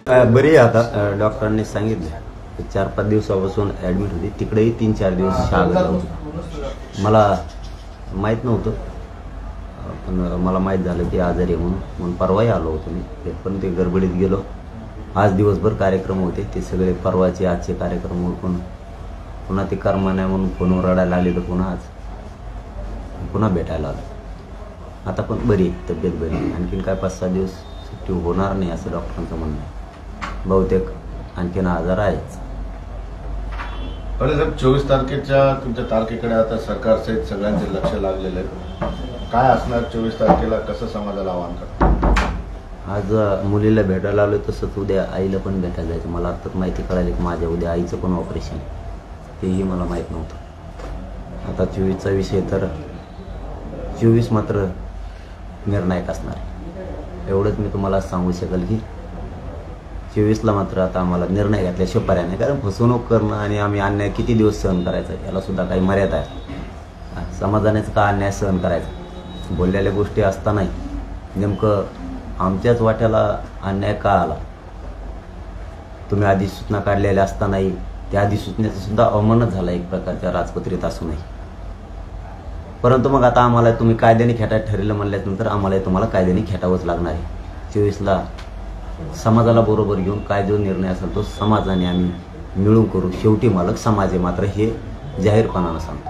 बरी आहे आता. डॉक्टरांनी सांगितलं 4-5 दिवसापासून ॲडमिट होती. तिकडेही 3-4 दिवस शाळेत होती. मला माहीत नव्हतं, पण मला माहीत झालं की आजारी आहे म्हणून परवाही आलो होतो मी. पण ते गडबडीत गेलो. आज दिवसभर कार्यक्रम होते, ते सगळे परवाचे आजचे कार्यक्रम उरकून पुन्हा ते कर्म नाही म्हणून फोनवर रडायला आले. तर पुन्हा भेटायला आलो. आता पण बरी आहे, तब्येत बरी आहे. आणखीन काय 5-6 दिवस सुट्टी होणार नाही असं डॉक्टरांचं म्हणणं आहे. बहुतेक आणखीन आजार आहेच. पण साहेब 24 तारखेच्या तुमच्या तारखेकडे आता सरकार सहित सगळ्यांचे लक्ष लागलेलं आहे. काय असणार 24 तारखेला, कसं समाजाला आवाहन करतात? आज मुलीला भेटायला आलो, तसंच उद्या आईला पण भेटायला जायचं. मला आत्ताच माहिती कळाली की माझ्या उद्या आईचं पण ऑपरेशन, तेही मला माहीत नव्हतं. आता 24चा विषय तर 24 मात्र निर्णायक असणार आहे. एवढंच मी तुम्हाला सांगू शकेल की 24ला मात्र आता आम्हाला निर्णय घेतल्याशिवाय पर्याय नाही. कारण फसवणूक करणं आणि आम्ही अन्याय किती दिवस सहन करायचा, याला सुद्धा काही मर्यादा आहे. समाजानेच का अन्याय सहन करायचा? बोललेल्या गोष्टी असतानाही नेमकं आमच्याच वाट्याला अन्याय का आला? तुम्ही अधिसूचना काढलेल्या असतानाही त्या अधिसूचनेचा सुद्धा अवमानच झाला एक प्रकारच्या राजपत्रित असूनही. परंतु मग आता आम्हाला तुम्ही कायद्याने खेटायला ठरलं म्हणल्यानंतर आम्हाला तुम्हाला कायद्याने खेटावंच लागणार आहे. 24ला समाजाला बरोबर घेऊन काय जो निर्णय असेल तो समाजाने आम्ही मिळून करू. शेवटी मालक समाज आहे, मात्र हे जाहीरपणानं सांगतो.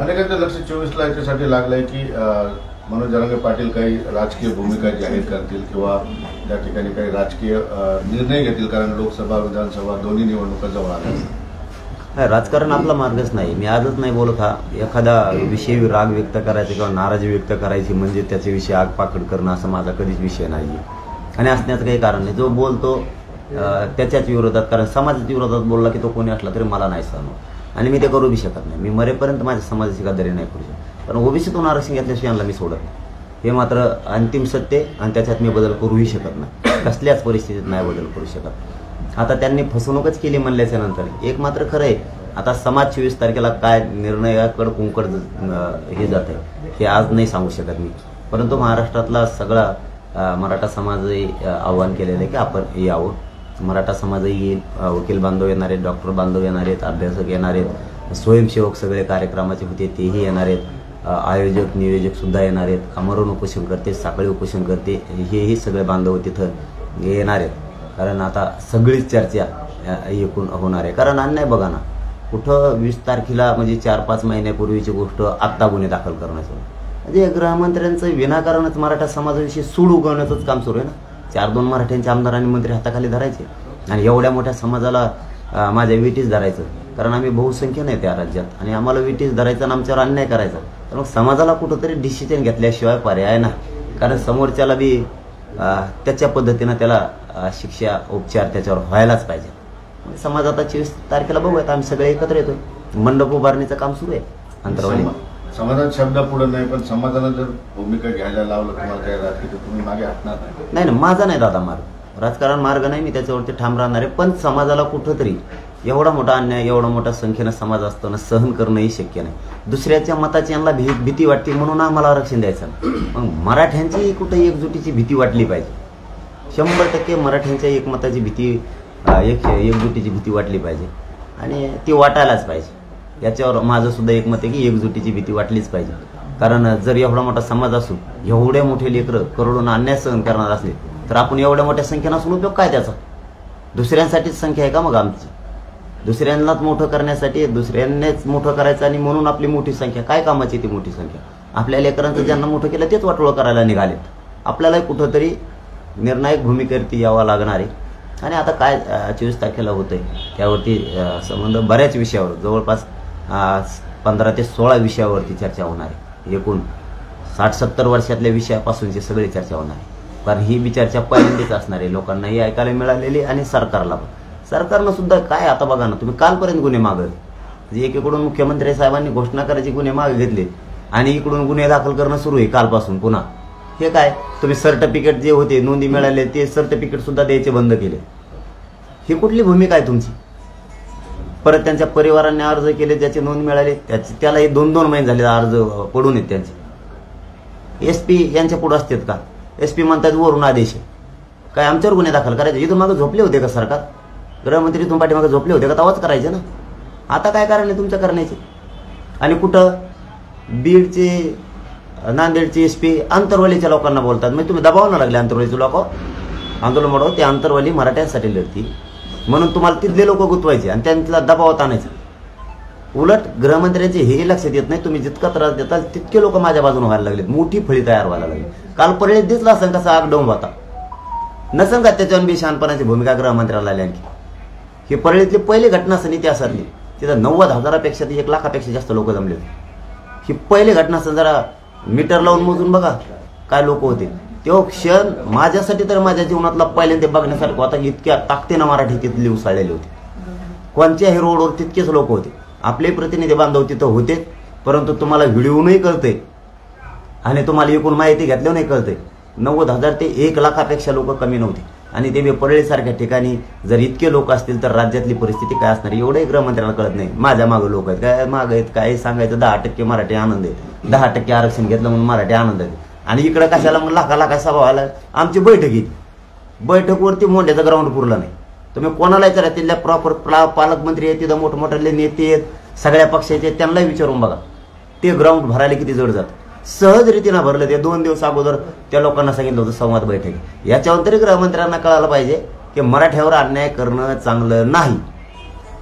अनेकांचं लक्ष 24ला याच्यासाठी लागलंय की मनोज जरांगे पाटील काही राजकीय भूमिका जाहीर करतील किंवा त्या ठिकाणी काही राजकीय निर्णय घेतील, कारण लोकसभा विधानसभा दोन्ही निवडणुका जवळ आल्या. राजकारण आपला मार्गच नाही. मी आजच नाही बोलत. हा एखादा विषयी राग व्यक्त करायचा किंवा नाराजी व्यक्त करायची म्हणजे त्याच्याविषयी आगपाखड करणं असा माझा कधीच विषय नाही आणि असण्याचं काही कारण नाही. जो बोलतो त्याच्याच विरोधात, कारण समाजाच्या विरोधात बोलला की तो कोणी असला तरी मला नाही सहन होत आणि मी ते करू बी शकत नाही. मी मरेपर्यंत माझ्या समाजाची गद्दारी नाही करू शकत, कारण ओबीसीतून आरक्षण घेतल्याशिवाय यांना मी सोडत नाही. हे मात्र अंतिम सत्य आणि त्याच्यात मी बदल करूही शकत नाही. कसल्याच परिस्थितीत नाही बदल करू शकत. आता त्यांनी फसवणूकच केली म्हणल्याच्या नंतर एक मात्र खरं आहे, आता समाज 24 तारखेला काय निर्णयाकडे कुंकड हे जात आहे हे आज नाही सांगू शकत मी. परंतु महाराष्ट्रातला सगळा मराठा समाजही आव्हान केलेलं आहे की आपण यावं. मराठा समाजही येईल, वकील बांधव येणार आहेत, डॉक्टर बांधव येणार आहेत, अभ्यासक येणार आहेत, स्वयंसेवक सगळे कार्यक्रमाचे होते तेही येणार आहेत, आयोजक नियोजक सुद्धा येणार आहेत, आमरण उपोषण करते, साखळी उपोषण करते, हेही सगळे बांधव तिथं येणार आहेत. कारण आता सगळीच चर्चा एकूण होणार आहे. कारण अन्याय बघा ना, कुठं 20 तारखेला म्हणजे 4-5 महिन्यापूर्वीची गोष्ट आत्ता गुन्हे दाखल करण्याचं म्हणजे गृहमंत्र्यांचं विनाकारणच मराठा समाजाविषयी सूड उगवण्याचंच काम सुरू आहे ना. 4-2 मराठ्यांचे आमदार आणि मंत्री हाताखाली धरायचे आणि एवढ्या मोठ्या समाजाला माझ्या विटीस धरायचं. कारण आम्ही बहुसंख्य नाही त्या राज्यात आणि आम्हाला विटीस धरायचं आणि आमच्यावर अन्याय करायचा. तर मग समाजाला कुठंतरी डिसिजन घेतल्याशिवाय पर्याय नाही. कारण समोरच्याला बी त्याच्या पद्धतीनं त्याला शिक्षा उपचार त्याच्यावर व्हायलाच पाहिजे. समाज आता 24 तारखेला बघूयात, आम्ही सगळे एकत्र येतो. मंडप उभारणीचं काम सुरू आहे अंतरवाली. समाजात शब्द पुढे नाही, पण समाजानं जर भूमिका घ्यायला लावलं तुम्हाला काय राजकीय तुम्ही मागे हटणार नाही? नाही, माझा नाही दादा मार्ग, राजकारण मार्ग नाही. मी त्याच्यावरती ठाम राहणार आहे. पण समाजाला कुठंतरी एवढा मोठा अन्याय, एवढा मोठा संख्येनं समाज असताना सहन करणंही शक्य नाही. दुसऱ्याच्या मताची यांना भीती वाटते म्हणून आम्हाला आरक्षण द्यायचं. मग मराठ्यांची कुठे एकजुटीची भीती वाटली पाहिजे. 100% मराठ्यांच्या एकमताची भीती, एकजुटीची भीती वाटली पाहिजे आणि ती वाटायलाच पाहिजे. याच्यावर माझं सुद्धा एकमत आहे की एकजुटीची भीती वाटलीच पाहिजे. कारण जर एवढा मोठा समाज असून एवढे मोठे लेकरं करोडोना अन्याय सहन करणार असले तर आपण एवढ्या मोठ्या संख्येनं असून उपयोग काय त्याचा? दुसऱ्यांसाठीच संख्या आहे का मग आमची? दुसऱ्यांनाच मोठं करण्यासाठी दुसऱ्यांनाच मोठं करायचं आणि म्हणून आपली मोठी संख्या काय कामाची? ती मोठी संख्या आपल्या लेकरांचं ज्यांना मोठं केलं तेच वाटोळं करायला निघालेत. आपल्यालाही कुठंतरी निर्णायक भूमिकेवरती यावं लागणार आहे. आणि आता काय 24 तारखेला होतंय त्यावरती संबंध बऱ्याच विषयावर जवळपास 15 ते 16 विषयावरती चर्चा होणार आहे. एकूण 60-70 वर्षातल्या विषयापासूनची सगळी चर्चा होणार आहे. कारण ही बी चर्चा पहिल्यांदाच असणार आहे. लोकांनाही ऐकायला मिळालेली आणि सरकारला पण. सरकारनं सुद्धा काय आता बघा ना, तुम्ही कालपर्यंत गुन्हे मागत म्हणजे एकीकडून मुख्यमंत्री साहेबांनी घोषणा करायची गुन्हे मागे घेतले आणि इकडून गुन्हे दाखल करणं सुरू आहे कालपासून पुन्हा. हे काय तुम्ही सर्टिफिकेट जे होते नोंदी मिळाले ते सर्टिफिकेट सुद्धा द्यायचे बंद केले. ही कुठली भूमिका आहे तुमची? परत त्यांच्या परिवारांनी अर्ज केले ज्याची नोंद मिळाली त्याला हे 2-2 महिने झाले अर्ज पडून आहेत त्यांचे. SP यांच्या पुढे असतात का? SP म्हणतात वरून आदेश आहे. काय आमच्यावर गुन्हे दाखल करायचे? इथून मागे झोपले होते का सरकार? गृहमंत्री इथून पाठीमागे झोपले होते का? तेव्हाच करायचे ना. आता काय कारण आहे तुमचं करण्याचे? आणि कुठं बीडचे नांदेडचे SP आंतरवालीच्या लोकांना बोलतात. म्हणजे तुम्ही दबाव न लागले आंतरवालीचे लोक आंदोलन वाढव, ते आंतरवाली मराठ्यांसाठी लढती म्हणून तुम्हाला तिथले लोक गुंतवायचे आणि त्यांना दबावात आणायचं. उलट गृहमंत्र्यांचे हे लक्षात येत नाही, तुम्ही जितका त्रास देताल तितके लोक माझ्या बाजूने व्हायला लागलेत. मोठी फळी तयार व्हायला लागली. काल परळीत दिसला असं कसा आग डोंब होता नसन का? त्याच्यावर बी शहाणपणाची भूमिका गृहमंत्र्याला आली. आणखी ही परळीतली पहिली घटना असेल इतिहासातली. तिथं 90,000पेक्षा ते 1,00,000पेक्षा जास्त लोक जमले होते. ही पहिली घटना असेल. जरा मीटर लावून मोजून बघा काय लोक होते. तो क्षण माझ्यासाठी तर माझ्या जीवनातला पहिल्यांदा बघण्यासारखं होता. इतक्या ताकदीनं मराठी तिथली उसळलेली होती. कोणत्याही रोडवर तितकेच लोक होते. आपले प्रतिनिधी बांधव तिथं होते, परंतु तुम्हाला व्हिडिओनही कळते आणि तुम्हाला एकूण माहिती घेतल्यावर नाही कळते. 90,000 ते 1,00,000पेक्षा लोक कमी नव्हते. आणि ते परळीसारख्या ठिकाणी जर इतके लोक असतील तर राज्यातली परिस्थिती काय असणार एवढंही गृहमंत्र्यांना कळत नाही. माझ्या मागं लोक आहेत, काय मागं आहेत, काय सांगायचं. 10% मराठी आनंद आहे, 10% आरक्षण घेतलं म्हणून मराठी आनंद आहे. आणि इकडं कशाला मग लाखा सभा व्हायला. आमची बैठक येते, बैठकवरती मोंड्याचं ग्राउंड पुरलं नाही. तुम्ही कोणाला विचारा, तिथल्या प्रॉपर पालकमंत्री आहेत, तिथं मोठमोठ्याले नेते आहेत, सगळ्या पक्षाचे आहेत, त्यांनाही विचारून बघा ते ग्राउंड भरायला किती जड जातं. सहज रीतीनं भरलं. ते 2 दिवस अगोदर त्या लोकांना सांगितलं होतं संवाद बैठक. याच्यावर तरी गृहमंत्र्यांना कळायला पाहिजे की मराठ्यावर अन्याय करणं चांगलं नाही.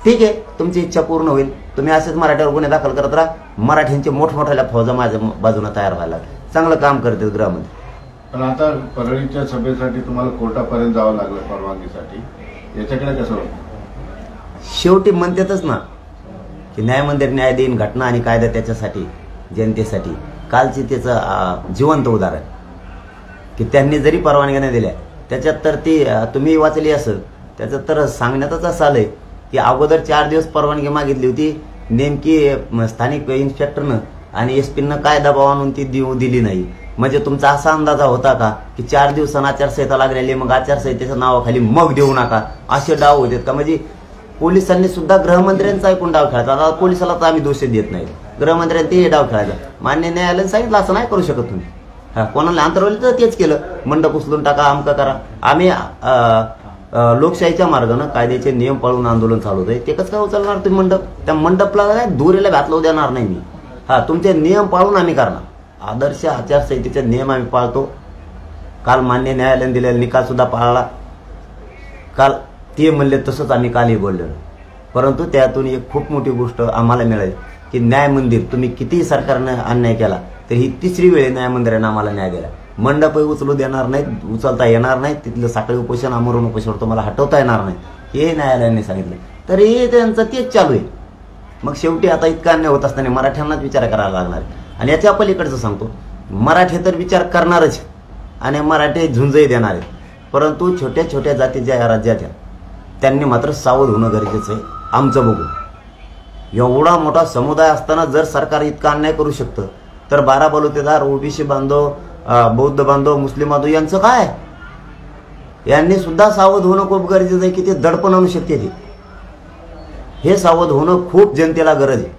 ठीक आहे, तुमची इच्छा पूर्ण होईल. तुम्ही असेच मराठ्यावर गुन्हे दाखल करत राहा. मराठ्यांची मोठमोठ्या फौजा माझ्या बाजूने तयार व्हायला लागली. चांगलं काम करते गृहमंत्री. पण आता परळीच्या सभेसाठी तुम्हाला कोर्टापर्यंत जावं लागलं परवानगीसाठी. याच्याकडे कसं होतं? शेवटी म्हणतातच ना की न्यायमंदिर न्याय देईन, घटना आणि कायदा त्याच्यासाठी, जनतेसाठी. कालची त्याचं जिवंत उदाहरण की त्यांनी जरी परवानग्या नाही दिल्या त्याच्यात तर ती तुम्ही वाचली असेल. त्याच्यात तर सांगण्यातच असं आलंय की अगोदर 4 दिवस परवानगी मागितली होती. नेमकी स्थानिक इन्स्पेक्टरनं आणि SP काय दबाव आणून ती दिली नाही. म्हणजे तुमचा असा अंदाजा होता का की 4 दिवसांना आचारसंहिता लागलेली, मग आचारसंहितेच्या नावाखाली मग देऊ नका, असे डाव होते का? म्हणजे पोलिसांनी सुद्धा गृहमंत्र्यांचा ऐकून डाव खेळायचा. आता पोलिसाला तर आम्ही दोष देत नाही, गृहमंत्र्यांनी ते डाव खेळायचा. मान्य न्यायालयाने सांगितलं असं नाही करू शकत तुम्ही. कोणाला आंतरवाली तर तेच केलं, मंडप उचलून टाका, अमका करा. आम्ही लोकशाहीच्या मार्गानं कायद्याचे नियम पाळून आंदोलन चालवतोय. ते कसं काय उचलणार तुम्ही मंडप? त्या मंडपला काय दोरीला घातलं देणार नाही मी. तुमचे नियम पाळून आम्ही करणार. आदर्श आचारसंहितेचे नियम आम्ही पाळतो. काल मान्य न्यायालयाने दिलेला निकाल सुद्धा पाळला. काल ते म्हणले तसंच आम्ही कालही बोललेलो. परंतु त्यातून एक खूप मोठी गोष्ट आम्हाला मिळाली की न्याय मंदिर, तुम्ही कितीही सरकारनं अन्याय केला तर ही 3री वेळ न्याय मंदिरानं आम्हाला न्याय दिला. मंडपही उचलू देणार नाहीत, उचलता येणार नाही. तिथलं साखळी उपोषण, आमरण उपोषण तुम्हाला हटवता येणार नाही, हे न्यायालयाने सांगितलं. तर हे त्यांचं तेच चालू आहे. मग शेवटी आता इतका अन्याय होत असताना मराठ्यांनाच विचार करायला लागणार. आणि याच्या पलीकडचं सांगतो, मराठी तर विचार करणारच आणि मराठी झुंजही देणार आहेत. परंतु छोट्या छोट्या जाती ज्या या राज्यात आहेत त्यांनी मात्र सावध होणं गरजेचं आहे. आमचं बघू, एवढा मोठा समुदाय असताना जर सरकार इतका अन्याय करू शकतं तर 12 बलुतेदार, OBC बांधव, बौद्ध बांधव, मुस्लिम बांधव यांचं काय? यांनी सुद्धा सावध होणं खूप गरजेचं आहे की ते दडपण आणू शकते. हे सावध होणं खूप जनतेला गरज आहे.